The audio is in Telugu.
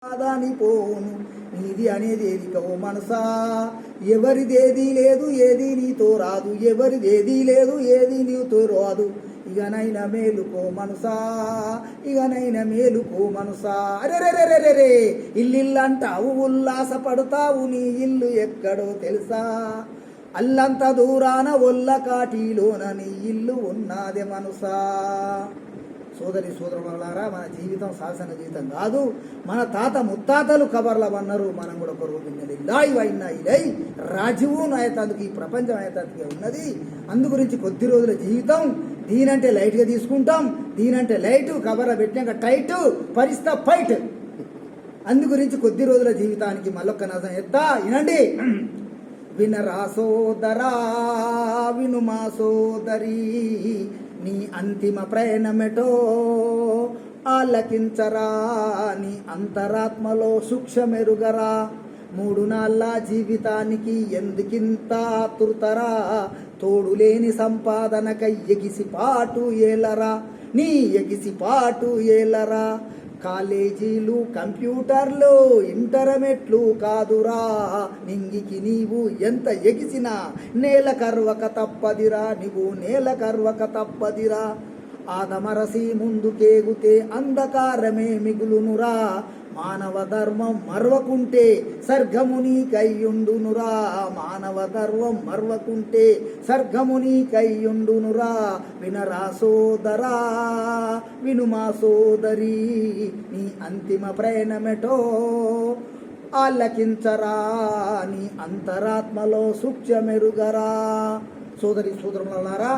దాని పోను నీది అనేది ఏది ఓ మనసా. ఎవరిదేది లేదు ఏది నీతో రాదు, ఎవరిదేది లేదు ఏది నీతో రాదు. ఇకనైనా మేలుకో మనసా, ఇకనైనా మేలుకో మనసా. అరెరెరెరెరే ఇల్లిల్లంటావు ఉల్లాస పడతావు, నీ ఇల్లు ఎక్కడో తెలుసా. అల్లంత దూరాన ఒల్ల కాటిలోన నీ ఇల్లు ఉన్నదే మనసా. సోదరి సోదరులారా, మన జీవితం శాసన జీవితం కాదు. మన తాత ముత్తాతలు కబర్ల వన్నారు, మనం కూడా కొరువులై రాజువు నాయతందుకు ఈ ప్రపంచం ఆయతందుకే ఉన్నది. అందు గురించి కొద్ది రోజుల జీవితం. దీనంటే లైట్గా తీసుకుంటాం, దీనంటే లైట్ కబర్ల పెట్టినాక టైట్ పరిస్థితి ఫైట్. అందు గురించి కొద్ది రోజుల జీవితానికి మళ్ళొక్క నజం ఎత్తా వినండి. వినరా సోదరా విను మా సోదరి, నీ అంతిమ ప్రయాణమెటో ఆలకించరా, నీ అంతరాత్మలో సూక్ష్మెరుగరా. 3 నాళ్ళ జీవితానికి ఎందుకింత ఆతృతరా, తోడులేని సంపాదనకై ఎగిసిపాటు ఏలరా, నీ ఎగిసిపాటు ఏలరా. కాలేజీలు కంప్యూటర్లు ఇంటర్నెట్లు కాదురా, నింగికి నీవు ఎంత ఎగిసినా నేల కర్వక తప్పదిరా, నీవు నేల కర్వక తప్పదిరా. ఆదమరసి ముందుకేగుతే అంధకారమే మిగులునురా, మానవ ధర్మం మర్వకుంటే స్వర్గముని కయ్యుండునురా, మానవ ధర్మం మర్వకుంటే స్వర్గముని కయ్యుండునురా. వినరా సోదరా విను మా సోదరి, నీ అంతిమ ప్రయాణమెటో ఆలకించరా, నీ అంతరాత్మలో సూక్ష్మెరుగరా. సోదరి సోదరులారా,